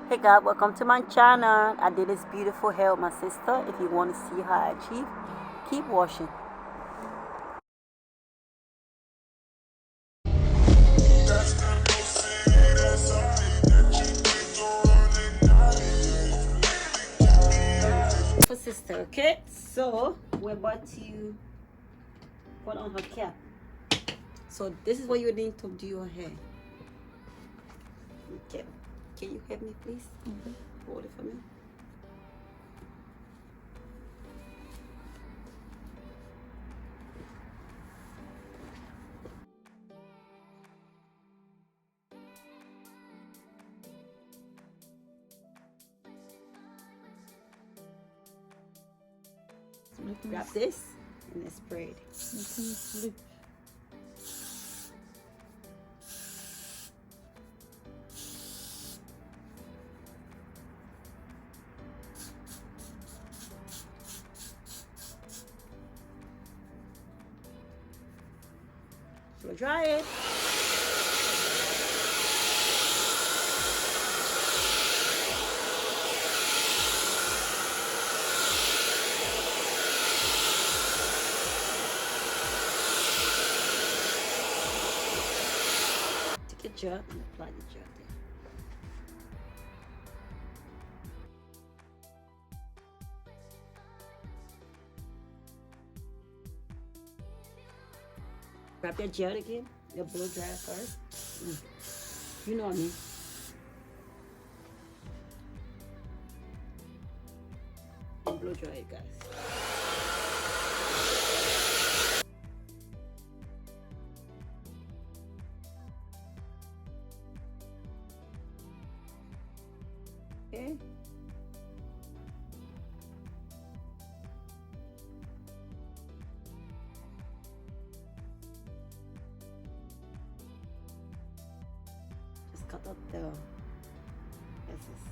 Hey guys, welcome to my channel. I did this beautiful hair with my sister. If you want to see how I achieve, keep watching. For sister, okay? So we're about to put on her cap. So this is what you need to do your hair. Okay. Can you help me please? Hold it for me. Grab this and then spray it. Blow dry it. Take a jar and apply the jar there. Grab your gel again, your blow dryer first. You know what I mean. And blow dry it, guys. Okay. Just cut out the excess.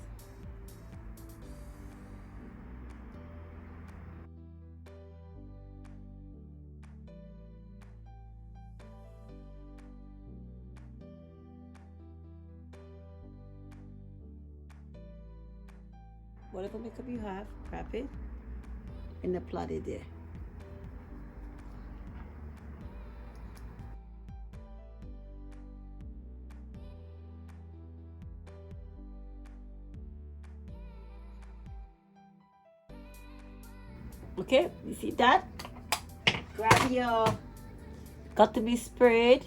Whatever makeup you have, grab it and apply it there. Okay, you see that? Grab your, got to be sprayed,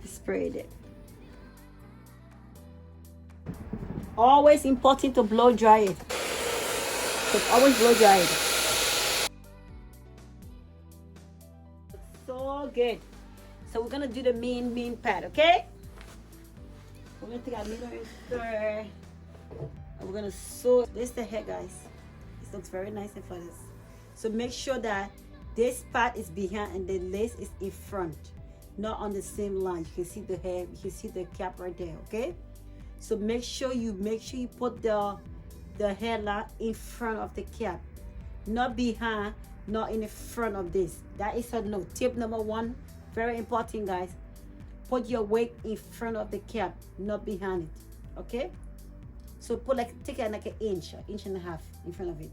sprayed it. Always important to blow dry it. So always blow dry it. So good. So we're gonna do the main part, okay? We're gonna take our needle and stir. And we're gonna sew. This is the hair, guys. This looks very nice and flawless. So make sure that this part is behind and the lace is in front, not on the same line. You can see the hair, you can see the cap right there, okay? So make sure you put the hairline in front of the cap, not behind, not in the front of this. That is a no. Tip number one, very important, guys. Put your wig in front of the cap, not behind it, okay? So put take it like an inch and a half in front of it.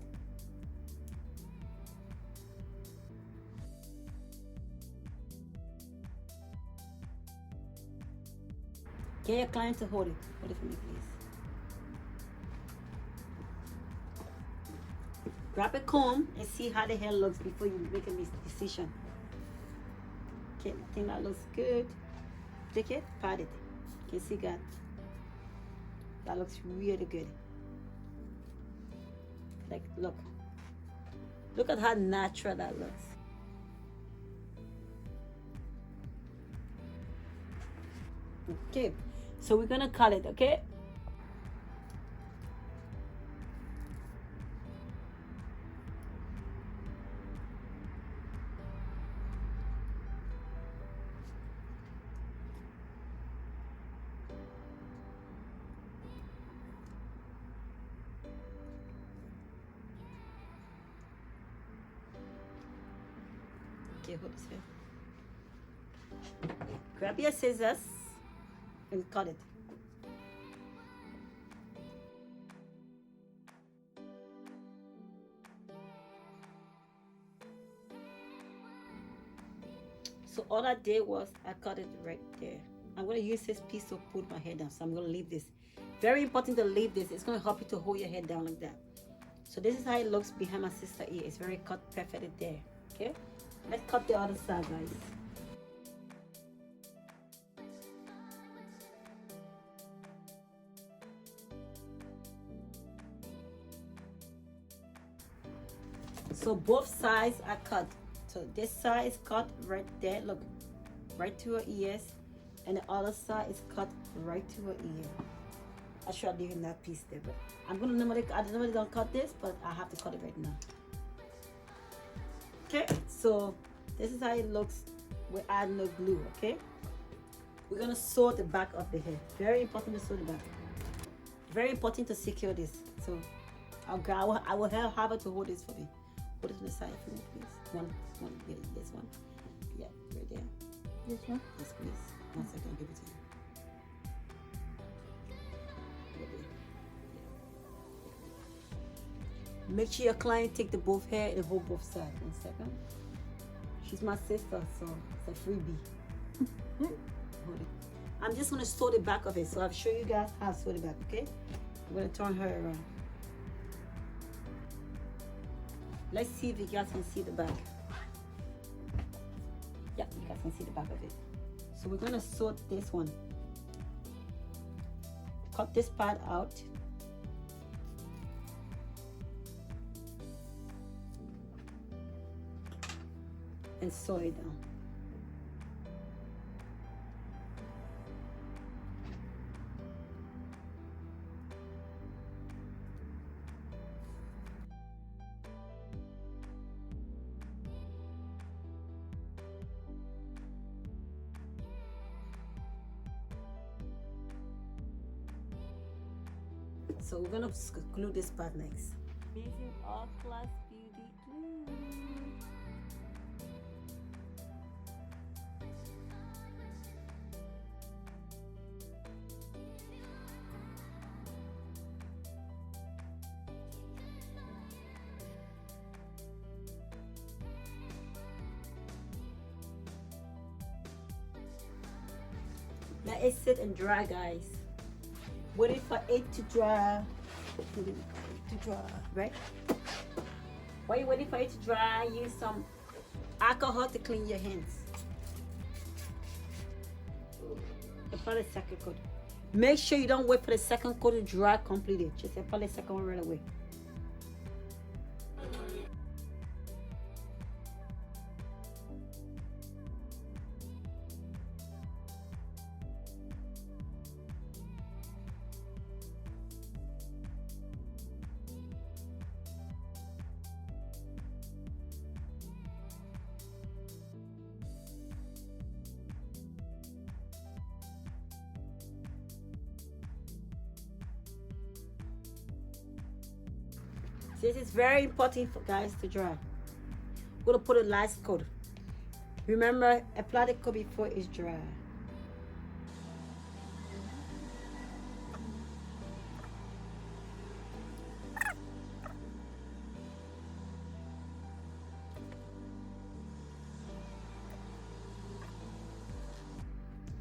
Get your client to hold it. Hold it for me, please. Grab a comb and see how the hair looks before you make a decision. Okay, I think that looks good. Take it, pat it. You can see that. That looks really good. Like, look. Look at how natural that looks. Okay, so we're gonna cut it, okay? Okay, hold this here. Grab your scissors and cut it. So all I did was I cut it right there. I'm going to use this piece to put my hair down. So I'm going to leave this. Very important to leave this. It's going to help you to hold your head down like that. So this is how it looks behind my sister's ear. It's very cut perfectly there. Okay? Let's cut the other side, guys. So both sides are cut. So this side is cut right there. Look, right to her ears. And the other side is cut right to her ear. I should have leave that piece there, but I normally don't cut this, but I have to cut it right now. Okay, so this is how it looks with add no glue. Okay, we're gonna sew the back of the hair. Very important to sew the back. Very important to secure this. So I will have her to hold this for me. Put it on the side for me, please. One, yeah, this one. Yeah, right there. This one? Yes, please. 1 second, I'll give it to you. Make sure your client take the both hair and hold both sides. 1 second. She's my sister, so it's a freebie. Hold it. I'm just gonna sew the back of it, so I'll show you guys how to sew the back, okay? I'm gonna turn her around. Let's see if you guys can see the back. Yeah, you guys can see the back of it. So we're gonna sew this one. Cut this part out. And sew it down. So we're gonna glue this part next. Using Allclassbeauty glue. Let it sit and dry, guys. Waiting for it to dry. Right? While you're waiting for it to dry, use some alcohol to clean your hands. Apply the second coat. Make sure you don't wait for the second coat to dry completely. Just apply the second one right away. This is very important for guys to dry. We're gonna put a last coat. Remember, apply the coat before it's dry.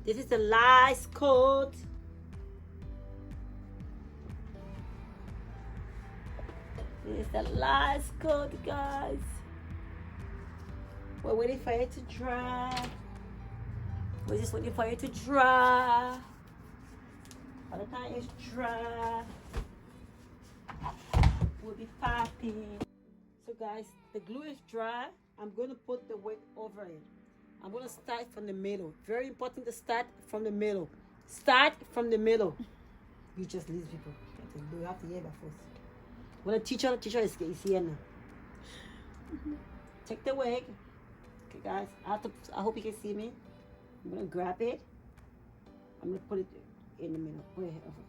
This is the last coat. This is the last coat, guys. We're waiting for it to dry. We're just waiting for it to dry. By the time it's dry, we'll be popping. So guys, the glue is dry. I'm going to put the wig over it. I'm going to start from the middle. Very important to start from the middle. Start from the middle. You just lose people. You have to hear that first. When the teacher is here now. Check the wig. Okay, guys. I hope you can see me. I'm gonna grab it. I'm gonna put it in the middle. Wait, over.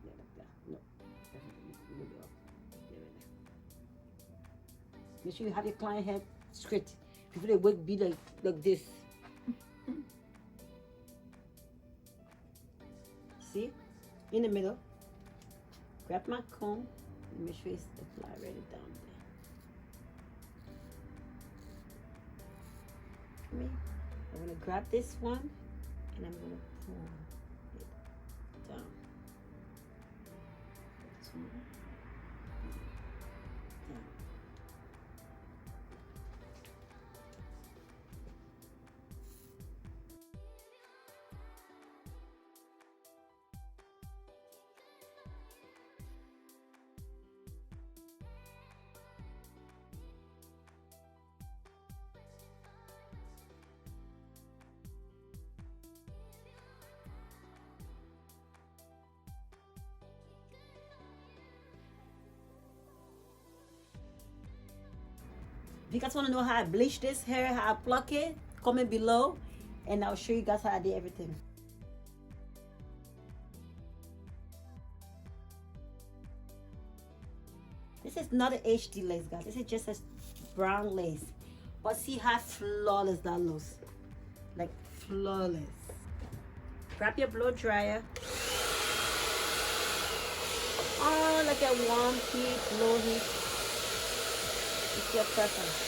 Yeah, like that. No, definitely move it up. Yeah, right there. Make sure you have your client head straight. Before the wig be like this. See, in the middle. Grab my comb. Make sure it's apply right down there. I'm gonna grab this one and I'm gonna pull it down. This one. Down. If you guys want to know how I bleach this hair, how I pluck it, comment below and I'll show you guys how I did everything. This is not an HD lace, guys. This is just a brown lace. But see how flawless that looks. Like flawless. Grab your blow dryer. Oh, like a warm heat, low heat. It's your preference.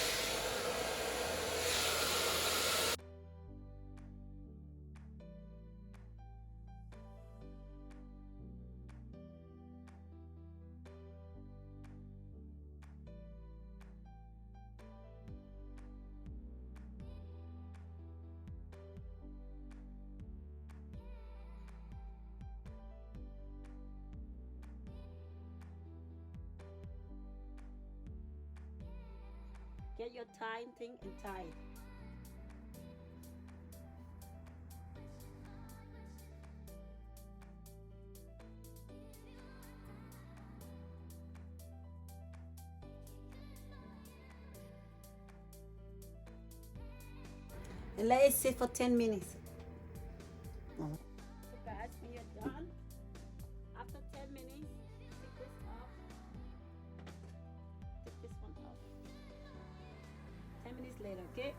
Get your tying thing and tie it. And let it sit for 10 minutes. So guys, when you're done, after 10 minutes, take this off. Take this one off. 10 minutes later, okay?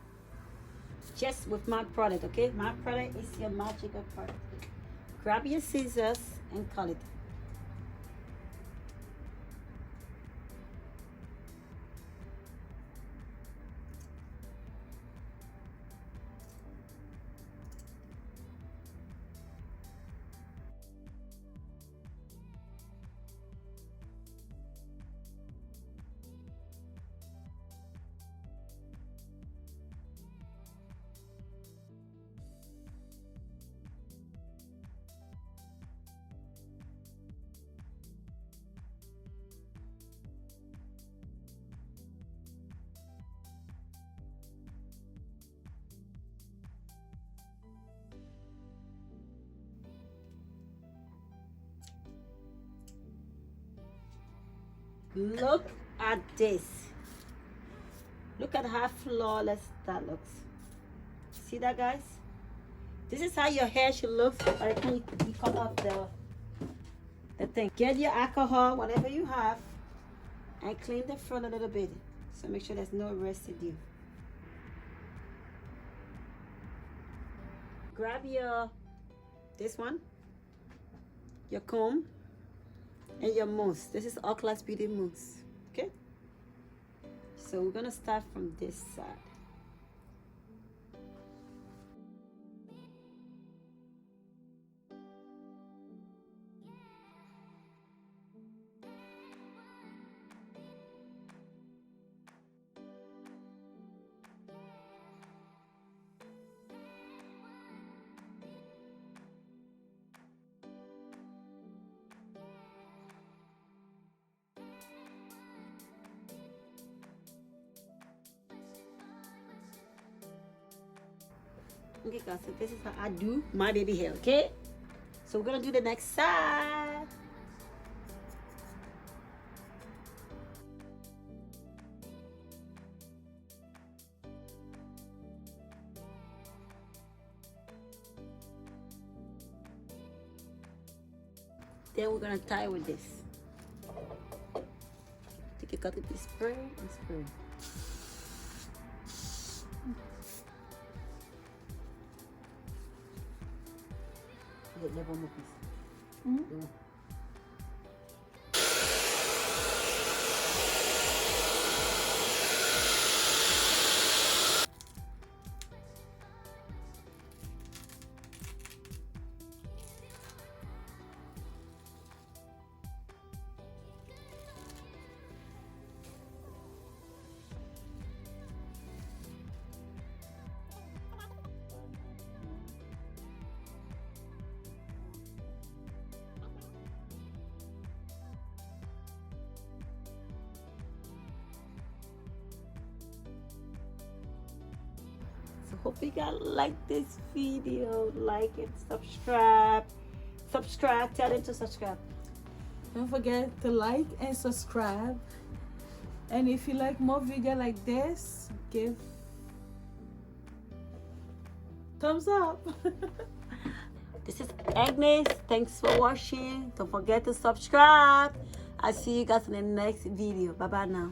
Just with my product, okay? My product is your magical product. Grab your scissors and cut it. Look at this. Look at how flawless that looks. See that, guys? This is how your hair should look by the time you cut off the thing. Get your alcohol, whatever you have, and clean the front a little bit. So make sure there's no residue. Grab this one, your comb, and your mousse. This is Allclassbeauty mousse. Okay? So we're gonna start from this side. Okay guys, so this is how I do my baby hair, okay? So we're gonna do the next side. Then we're gonna tie with this. Take a cut of this spray and spray. Leva uma pista. Hope you guys like this video. Like it, subscribe. Tell them to subscribe. Don't forget to like and subscribe. And if you like more video like this, give thumbs up. This is Agnes. Thanks for watching. Don't forget to subscribe. I'll see you guys in the next video. Bye bye now.